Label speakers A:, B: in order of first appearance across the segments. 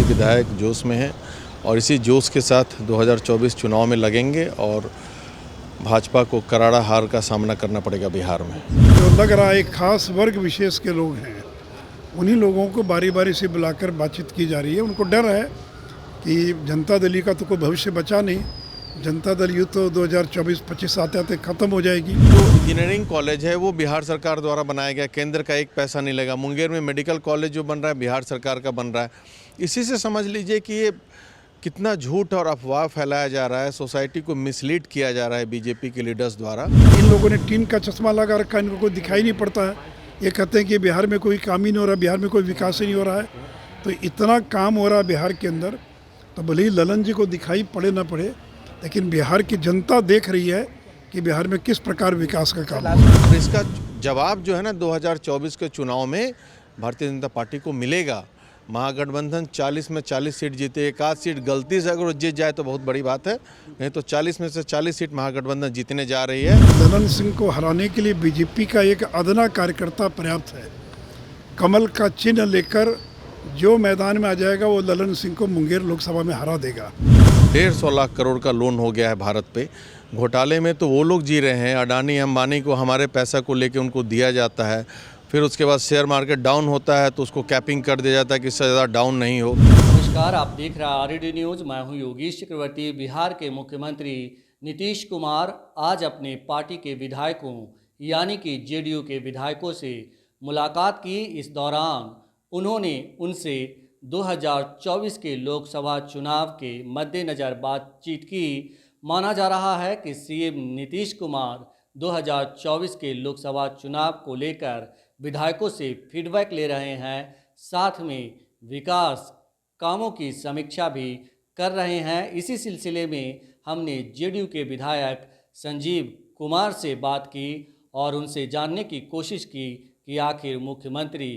A: विधायक जोश में हैं और इसी जोश के साथ 2024 चुनाव में लगेंगे और भाजपा को करारा हार का सामना करना पड़ेगा बिहार में।
B: जो लग रहा है एक खास वर्ग विशेष के लोग हैं, उन्हीं लोगों को बारी बारी से बुलाकर बातचीत की जा रही है। उनको डर है कि जनता दल का तो कोई भविष्य बचा नहीं, जनता दल यू तो 2024-25 आते आते ख़त्म हो जाएगी।
A: जो इंजीनियरिंग कॉलेज है वो बिहार सरकार द्वारा बनाया गया, केंद्र का एक पैसा नहीं लगा। मुंगेर में मेडिकल कॉलेज जो बन रहा है बिहार सरकार का बन रहा है। इसी से समझ लीजिए कि ये कितना झूठ और अफवाह फैलाया जा रहा है, सोसाइटी को मिसलीड किया जा रहा है बीजेपी के लीडर्स द्वारा।
B: इन लोगों ने टीन का चश्मा लगा रखा है, इनको कोई दिखाई नहीं पड़ता है। ये कहते हैं कि बिहार में कोई काम ही नहीं हो रहा, बिहार में कोई विकास ही नहीं हो रहा है। तो इतना काम हो रहा है बिहार के अंदर, तो भले ही ललन जी को दिखाई पड़े ना पड़े, लेकिन बिहार की जनता देख रही है कि बिहार में किस प्रकार विकास का काम है।
A: इसका जवाब जो है ना 2024 के चुनाव में भारतीय जनता पार्टी को मिलेगा। महागठबंधन 40 में 40 सीट जीते, एक आध सीट गलती से अगर जीत जाए तो बहुत बड़ी बात है, नहीं तो 40 में से 40 सीट महागठबंधन जीतने जा रही है।
B: ललन सिंह को हराने के लिए बीजेपी का एक अदना कार्यकर्ता पर्याप्त है। कमल का चिन्ह लेकर जो मैदान में आ जाएगा वो ललन सिंह को मुंगेर लोकसभा में हरा देगा।
A: 150 लाख करोड़ का लोन हो गया है भारत पे। घोटाले में तो वो लोग जी रहे हैं, अडानी अंबानी को हमारे पैसा को लेके उनको दिया जाता है, फिर उसके बाद शेयर मार्केट डाउन होता है तो उसको कैपिंग कर दिया जाता है कि इससे ज़्यादा डाउन नहीं हो।
C: नमस्कार, आप देख रहे हैं आरडी न्यूज़। मैं हूं योगेश चक्रवर्ती। बिहार के मुख्यमंत्री नीतीश कुमार आज अपने पार्टी के विधायकों यानी कि जेडीयू के विधायकों से मुलाकात की। इस दौरान उन्होंने उनसे 2024 के लोकसभा चुनाव के मद्देनज़र बातचीत की। माना जा रहा है कि सीएम नीतीश कुमार 2024 के लोकसभा चुनाव को लेकर विधायकों से फीडबैक ले रहे हैं, साथ में विकास कामों की समीक्षा भी कर रहे हैं। इसी सिलसिले में हमने जेडीयू के विधायक संजीव कुमार से बात की और उनसे जानने की कोशिश की कि आखिर मुख्यमंत्री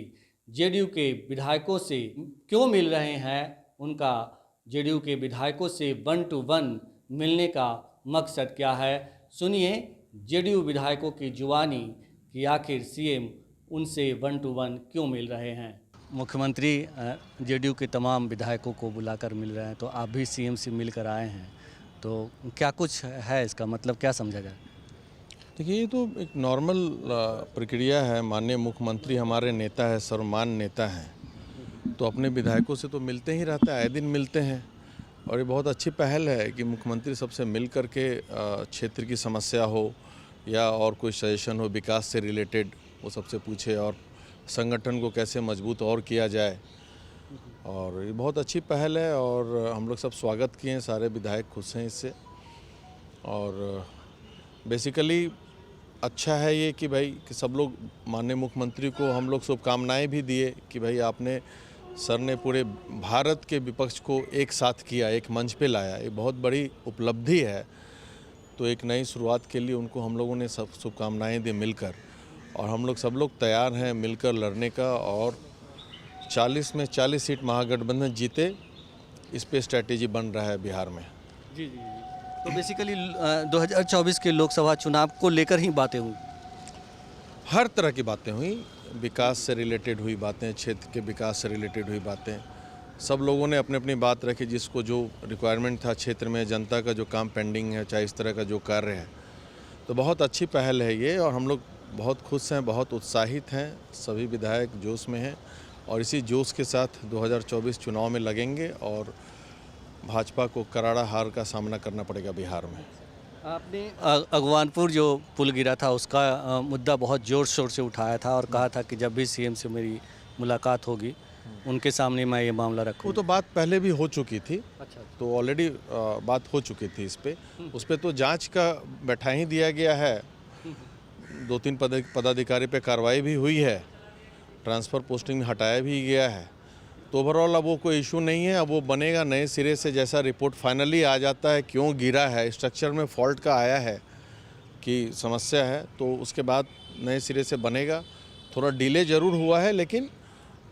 C: जेडीयू के विधायकों से क्यों मिल रहे हैं, उनका जेडीयू के विधायकों से 1 to 1 मिलने का मकसद क्या है। सुनिए जेडीयू विधायकों की जुबानी कि आखिर सीएम उनसे 1 to 1 क्यों मिल रहे हैं। मुख्यमंत्री जेडीयू के तमाम विधायकों को बुलाकर मिल रहे हैं, तो आप भी सीएम से मिलकर आए हैं, तो क्या कुछ है इसका मतलब, क्या समझा जाए?
A: देखिए, ये तो एक नॉर्मल प्रक्रिया है। माननीय मुख्यमंत्री हमारे नेता है, सर्वमान्य नेता हैं, तो अपने विधायकों से तो मिलते ही रहता है, आए दिन मिलते हैं। और ये बहुत अच्छी पहल है कि मुख्यमंत्री सबसे मिल कर के क्षेत्र की समस्या हो या और कोई सजेशन हो विकास से रिलेटेड, वो सबसे पूछे और संगठन को कैसे मजबूत और किया जाए। और ये बहुत अच्छी पहल है और हम लोग सब स्वागत किए हैं, सारे विधायक खुश हैं इससे। और बेसिकली अच्छा है ये कि भाई कि सब लोग माननीय मुख्यमंत्री को हम लोग शुभकामनाएं भी दिए कि भाई आपने सर ने पूरे भारत के विपक्ष को एक साथ किया, एक मंच पे लाया, ये बहुत बड़ी उपलब्धि है। तो एक नई शुरुआत के लिए उनको हम लोगों ने सब शुभकामनाएं दी मिलकर, और हम लोग सब लोग तैयार हैं मिलकर लड़ने का। और 40 में 40 सीट महागठबंधन जीते, इस पे स्ट्रैटेजी बन रहा है बिहार में।
C: जी। तो बेसिकली 2024 के लोकसभा चुनाव को लेकर ही बातें हुई,
A: हर तरह की बातें हुई, विकास से रिलेटेड हुई बातें, क्षेत्र के विकास से रिलेटेड हुई बातें। सब लोगों ने अपनी अपनी बात रखी, जिसको जो रिक्वायरमेंट था क्षेत्र में, जनता का जो काम पेंडिंग है, चाहे इस तरह का जो कार्य है, तो बहुत अच्छी पहल है ये। और हम लोग बहुत खुश हैं, बहुत उत्साहित हैं, सभी विधायक जोश में हैं और इसी जोश के साथ 2024 चुनाव में लगेंगे और भाजपा को करारा हार का सामना करना पड़ेगा बिहार में।
C: आपने अगवानपुर जो पुल गिरा था उसका मुद्दा बहुत ज़ोर शोर से उठाया था और कहा था कि जब भी सीएम से मेरी मुलाकात होगी उनके सामने मैं ये मामला रखूँ।
A: वो तो बात पहले भी हो चुकी थी।
C: अच्छा।
A: तो ऑलरेडी बात हो चुकी थी इस पे। उस पर तो जांच का बैठा ही दिया गया है, 2-3 पदाधिकारी पे कार्रवाई भी हुई है, ट्रांसफ़र पोस्टिंग हटाया भी गया है। तो ओवरऑल अब वो कोई इशू नहीं है। अब वो बनेगा नए सिरे से, जैसा रिपोर्ट फाइनली आ जाता है क्यों गिरा है, स्ट्रक्चर में फॉल्ट का आया है कि समस्या है, तो उसके बाद नए सिरे से बनेगा। थोड़ा डिले ज़रूर हुआ है लेकिन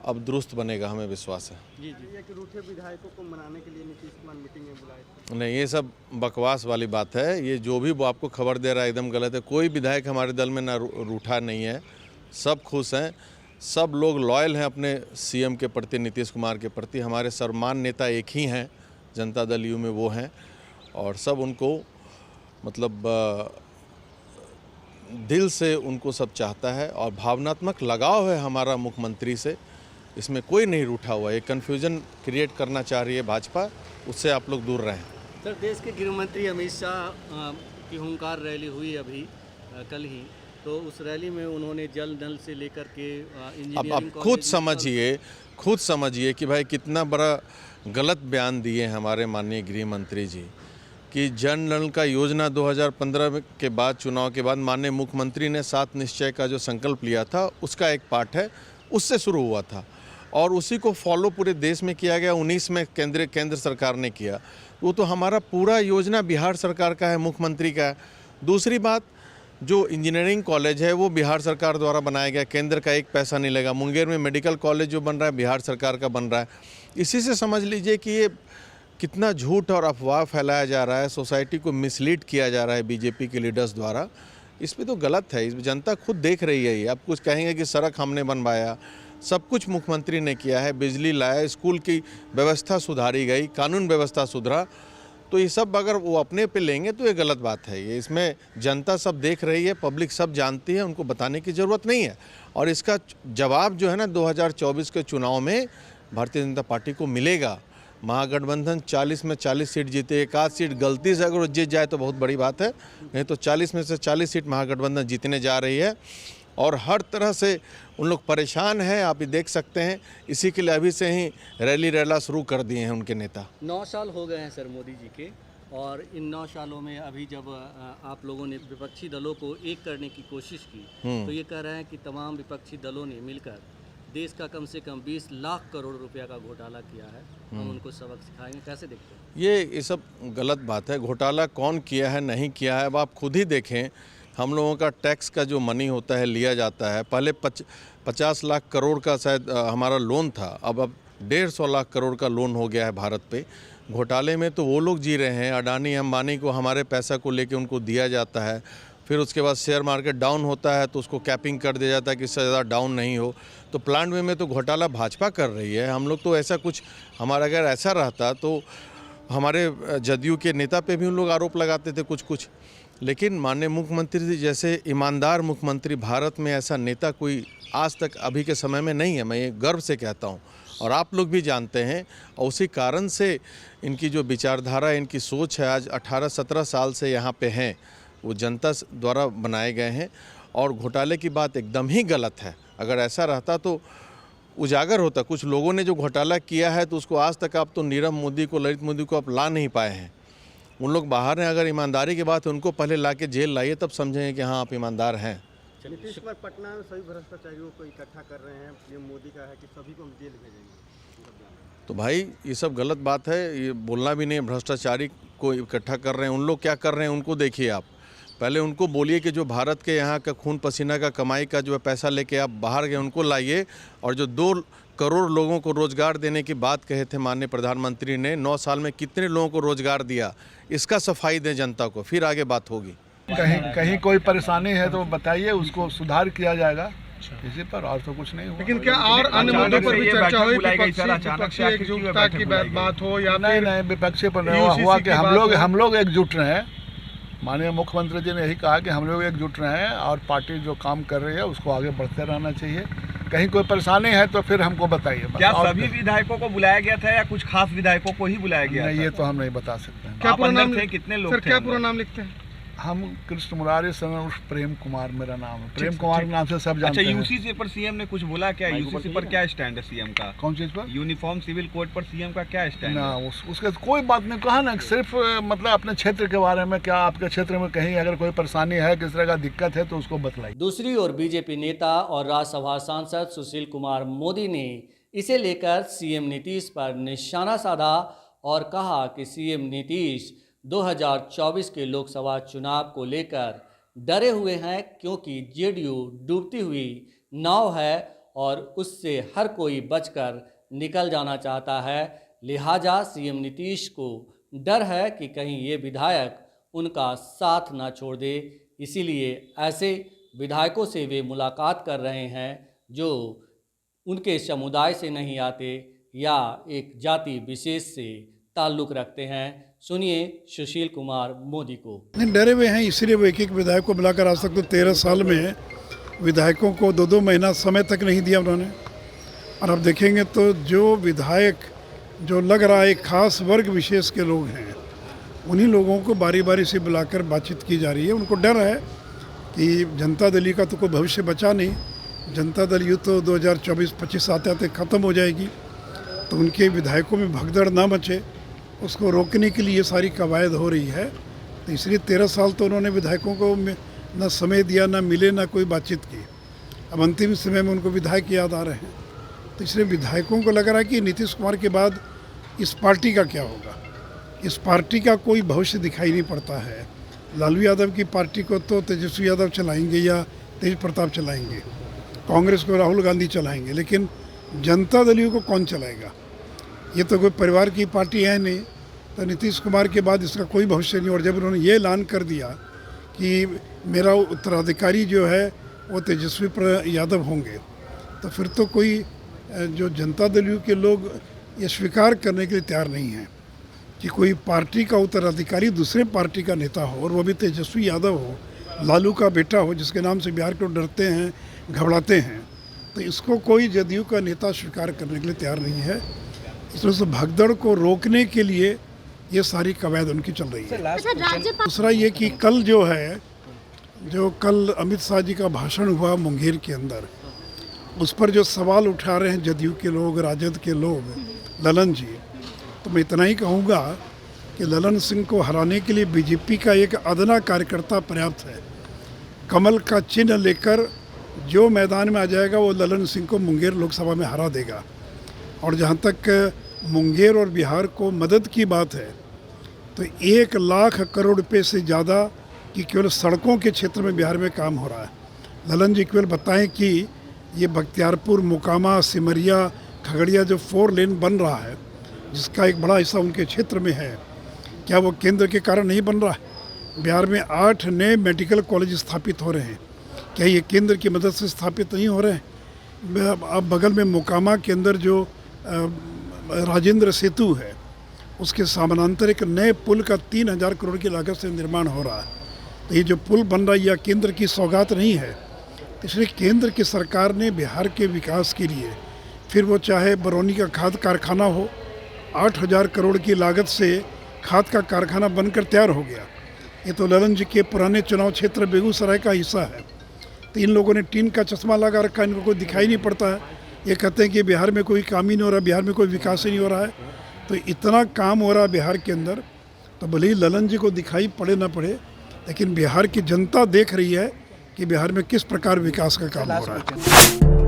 A: अब दुरुस्त बनेगा, हमें विश्वास है।
C: जी। एक रूठे विधायकों को मनाने के लिए नीतीश कुमार मीटिंग में बुलाए?
A: नहीं, ये सब बकवास वाली बात है। ये जो भी वो आपको खबर दे रहा है एकदम गलत है। कोई विधायक हमारे दल में ना रूठा नहीं है, सब खुश हैं। सब लोग लॉयल हैं अपने सीएम के प्रति, नीतीश कुमार के प्रति। हमारे सर्वमान्य नेता एक ही हैं, जनता दल यू में वो हैं, और सब उनको मतलब दिल से उनको सब चाहता है, और भावनात्मक लगाव है हमारा मुख्यमंत्री से, इसमें कोई नहीं रूठा हुआ है। ये कन्फ्यूजन क्रिएट करना चाह रही है भाजपा, उससे आप लोग दूर रहें।
C: सर, देश के गृह मंत्री अमित शाह की हुंकार रैली हुई अभी कल ही, तो उस रैली में उन्होंने जल नल से लेकर के इंजीनियरिंग
A: अब खुद समझिए कि भाई कितना बड़ा गलत बयान दिए हैं हमारे माननीय गृह मंत्री जी, कि जन नल का योजना 2015 के बाद, चुनाव के बाद माननीय मुख्यमंत्री ने 7 निश्चय का जो संकल्प लिया था उसका एक पार्ट है, उससे शुरू हुआ था और उसी को फॉलो पूरे देश में किया गया। 19 में केंद्र सरकार ने किया, वो तो हमारा पूरा योजना बिहार सरकार का है, मुख्यमंत्री का है। दूसरी बात, जो इंजीनियरिंग कॉलेज है वो बिहार सरकार द्वारा बनाया गया, केंद्र का एक पैसा नहीं लगा। मुंगेर में मेडिकल कॉलेज जो बन रहा है बिहार सरकार का बन रहा है। इसी से समझ लीजिए कि ये कितना झूठ और अफवाह फैलाया जा रहा है, सोसाइटी को मिसलीड किया जा रहा है बीजेपी के लीडर्स द्वारा। इसमें तो गलत है, इस जनता खुद देख रही है। ये आप कुछ कहेंगे कि सड़क हमने बनवाया, सब कुछ मुख्यमंत्री ने किया है, बिजली लाया, स्कूल की व्यवस्था सुधारी गई, कानून व्यवस्था सुधरा, तो ये सब अगर वो अपने पे लेंगे तो ये गलत बात है। ये इसमें जनता सब देख रही है, पब्लिक सब जानती है, उनको बताने की ज़रूरत नहीं है। और इसका जवाब जो है ना 2024 के चुनाव में भारतीय जनता पार्टी को मिलेगा। महागठबंधन 40 में 40 सीट जीते, एक आध सीट गलती से अगर जीत जाए तो बहुत बड़ी बात है, नहीं तो 40 में से 40 सीट महागठबंधन जीतने जा रही है। और हर तरह से उन लोग परेशान हैं, आप ये देख सकते हैं। इसी के लिए अभी से ही रैली रैला शुरू कर दिए हैं उनके नेता।
C: 9 साल हो गए हैं सर मोदी जी के, और इन 9 सालों में अभी जब आप लोगों ने विपक्षी दलों को एक करने की कोशिश की, तो ये कह रहे हैं कि तमाम विपक्षी दलों ने मिलकर देश का कम से कम 20 लाख करोड़ रुपया का घोटाला किया है। हम उनको सबक सिखाएंगे, कैसे देखते हैं?
A: ये सब गलत बात है। घोटाला कौन किया है, नहीं किया है, अब आप खुद ही देखें। हम लोगों का टैक्स का जो मनी होता है लिया जाता है, पहले 50 लाख करोड़ का शायद हमारा लोन था, अब 150 लाख करोड़ का लोन हो गया है भारत पे। घोटाले में तो वो लोग जी रहे हैं, अडानी अंबानी को हमारे पैसा को लेके उनको दिया जाता है, फिर उसके बाद शेयर मार्केट डाउन होता है तो उसको कैपिंग कर दिया जाता है कि इससे ज़्यादा डाउन नहीं हो। तो प्लांट वे में तो घोटाला भाजपा कर रही है। हम लोग तो ऐसा कुछ, हमारा अगर ऐसा रहता तो हमारे जदयू के नेता पे भी उन लोग आरोप लगाते थे कुछ, लेकिन माननीय मुख्यमंत्री जी जैसे ईमानदार मुख्यमंत्री भारत में ऐसा नेता कोई आज तक अभी के समय में नहीं है। मैं ये गर्व से कहता हूँ और आप लोग भी जानते हैं। और उसी कारण से इनकी जो विचारधारा, इनकी सोच है, आज 18-17 साल से यहाँ पे हैं, वो जनता द्वारा बनाए गए हैं। और घोटाले की बात एकदम ही गलत है। अगर ऐसा रहता तो उजागर होता। कुछ लोगों ने जो घोटाला किया है तो उसको आज तक आप तो नीरव मोदी को, ललित मोदी को आप ला नहीं पाए हैं। उन लोग बाहर हैं, अगर ईमानदारी की बात है उनको पहले ला के जेल लाइए, तब समझेंगे कि हाँ आप ईमानदार हैं।
D: नीतीश कुमार पटना में सभी भ्रष्टाचारियों को इकट्ठा कर रहे हैं। पीएम मोदी का है कि सभी को हम जेल भेजेंगे।
A: तो भाई ये सब गलत बात है, ये बोलना भी नहीं। भ्रष्टाचारी को इकट्ठा कर रहे हैं, उन लोग क्या कर रहे हैं उनको देखिए आप। पहले उनको बोलिए कि जो भारत के यहाँ का खून पसीना का कमाई का जो पैसा लेके आप बाहर गए उनको लाइए। और जो 2 करोड़ लोगों को रोज़गार देने की बात कहे थे माननीय प्रधानमंत्री ने, 9 साल में कितने लोगों को रोज़गार दिया, इसका सफाई दें जनता को, फिर आगे बात होगी।
E: कहीं कोई परेशानी है तो बताइए, उसको सुधार किया जाएगा इसी पर, और तो कुछ नहीं हुआ।
F: लेकिन क्या और अन्य मुद्दों पर भी चर्चा हुई? विपक्षी एकजुटता की बात हो या
E: नहीं, विपक्षी पर हुआ कि हम लोग एकजुट रहे। माननीय मुख्यमंत्री जी ने यही कहा कि हम लोग एकजुट रहे हैं और पार्टी जो काम कर रही है उसको आगे बढ़ते रहना चाहिए। कहीं कोई परेशानी है तो फिर हमको बताइए।
G: क्या सभी विधायकों को बुलाया गया था या कुछ खास विधायकों को ही बुलाया गया?
E: नहीं, ये तो हम नहीं बता सकते हैं।
F: क्या पूरा नाम
G: थे, कितने लोग थे?
F: क्या पूरा नाम लिखते हैं?
E: हम कृष्ण मुरारी सर प्रेम कुमार मेरा नाम है। प्रेम कुमार के नाम से सब जानते हैं।
G: अच्छा, यूसीसी पर सीएम ने कुछ बोला क्या? यूसीसी पर क्या स्टैंड है सीएम का?
E: कौन चीज पर?
G: यूनिफॉर्म सिविल कोड पर सीएम का क्या स्टैंड
E: ना,
G: है?
E: उसका कोई बात नहीं कहा ना, सिर्फ मतलब अपने क्षेत्र के बारे में, क्या आपके क्षेत्र में कहीं अगर कोई परेशानी है, किस तरह का दिक्कत है तो उसको बतलाइए।
C: दूसरी ओर बीजेपी नेता और राज्यसभा सांसद सुशील कुमार मोदी ने इसे लेकर सीएम नीतीश पर निशाना साधा और कहा कि सीएम नीतीश 2024 के लोकसभा चुनाव को लेकर डरे हुए हैं, क्योंकि जेडीयू डूबती हुई नाव है और उससे हर कोई बचकर निकल जाना चाहता है। लिहाजा सीएम नीतीश को डर है कि कहीं ये विधायक उनका साथ ना छोड़ दे, इसीलिए ऐसे विधायकों से वे मुलाकात कर रहे हैं जो उनके समुदाय से नहीं आते या एक जाति विशेष से ताल्लुक़ रखते हैं। सुनिए सुशील कुमार मोदी को।
B: नहीं, डरे हुए हैं, इसीलिए वो एक एक विधायक को बुलाकर आज तक तो 13 साल में विधायकों को 2-2 महीना समय तक नहीं दिया उन्होंने। और अब देखेंगे तो जो विधायक जो लग रहा है एक खास वर्ग विशेष के लोग हैं, उन्हीं लोगों को बारी बारी से बुलाकर बातचीत की जा रही है। उनको डर है कि जनता दल का तो कोई भविष्य बचा नहीं, जनता दल यू तो 2024-25 आते आते ख़त्म हो जाएगी, तो उनके विधायकों में भगदड़ ना मचे, उसको रोकने के लिए ये सारी कवायद हो रही है। तो इसलिए 13 साल तो उन्होंने विधायकों को ना समय दिया, ना मिले, ना कोई बातचीत की। अब अंतिम समय में उनको विधायक याद आ रहे हैं, तो इसलिए विधायकों को लग रहा है कि नीतीश कुमार के बाद इस पार्टी का क्या होगा। इस पार्टी का कोई भविष्य दिखाई नहीं पड़ता है। लालू यादव की पार्टी को तो तेजस्वी यादव चलाएंगे या तेज प्रताप चलाएंगे, कांग्रेस को राहुल गांधी चलाएंगे, लेकिन जनता दल को कौन चलाएगा। ये तो कोई परिवार की पार्टी है नहीं, तो नीतीश कुमार के बाद इसका कोई भविष्य नहीं। और जब उन्होंने ये ऐलान कर दिया कि मेरा उत्तराधिकारी जो है वो तेजस्वी यादव होंगे, तो फिर तो कोई जो जनता दल के लोग ये स्वीकार करने के लिए तैयार नहीं हैं कि कोई पार्टी का उत्तराधिकारी दूसरे पार्टी का नेता हो, और वो भी तेजस्वी यादव हो, लालू का बेटा हो, जिसके नाम से बिहार को डरते हैं, घबराते हैं। तो इसको कोई जदयू का नेता स्वीकार करने के लिए तैयार नहीं है। इस तरह से भगदड़ को रोकने के लिए ये सारी कवायद उनकी चल रही है। दूसरा ये कि कल कल अमित शाह जी का भाषण हुआ मुंगेर के अंदर, उस पर जो सवाल उठा रहे हैं जदयू के लोग, राजद के लोग, ललन जी, तो मैं इतना ही कहूँगा कि ललन सिंह को हराने के लिए बीजेपी का एक अदना कार्यकर्ता पर्याप्त है। कमल का चिन्ह लेकर जो मैदान में आ जाएगा वो ललन सिंह को मुंगेर लोकसभा में हरा देगा। और जहाँ तक मुंगेर और बिहार को मदद की बात है, तो 1 लाख करोड़ रुपए से ज़्यादा कि केवल सड़कों के क्षेत्र में बिहार में काम हो रहा है। ललन जी केवल बताएं कि ये बख्तियारपुर, मोकामा, सिमरिया, खगड़िया जो 4 लेन बन रहा है, जिसका एक बड़ा हिस्सा उनके क्षेत्र में है, क्या वो केंद्र के कारण नहीं बन रहा है। बिहार में 8 नए मेडिकल कॉलेज स्थापित हो रहे हैं, क्या ये केंद्र की मदद से स्थापित नहीं हो रहे हैं। अब बगल में मोकामा के अंदर जो राजेंद्र सेतु है, उसके समानांतर एक नए पुल का 3000 करोड़ की लागत से निर्माण हो रहा है। तो ये जो पुल बन रहा है यह केंद्र की सौगात नहीं है। इसलिए केंद्र की सरकार ने बिहार के विकास के लिए, फिर वो चाहे बरौनी का खाद कारखाना हो, 8000 करोड़ की लागत से खाद का कारखाना बनकर तैयार हो गया। ये तो ललन जी के पुराने चुनाव क्षेत्र बेगूसराय का हिस्सा है। तो इन लोगों ने टीन का चश्मा लगा रखा, इनको कोई दिखाई नहीं पड़ता है। ये कहते हैं कि बिहार में कोई काम ही नहीं हो रहा, बिहार में कोई विकास ही नहीं हो रहा है। तो इतना काम हो रहा है बिहार के अंदर, तो भले ही ललन जी को दिखाई पड़े ना पड़े, लेकिन बिहार की जनता देख रही है कि बिहार में किस प्रकार विकास का काम हो रहा है।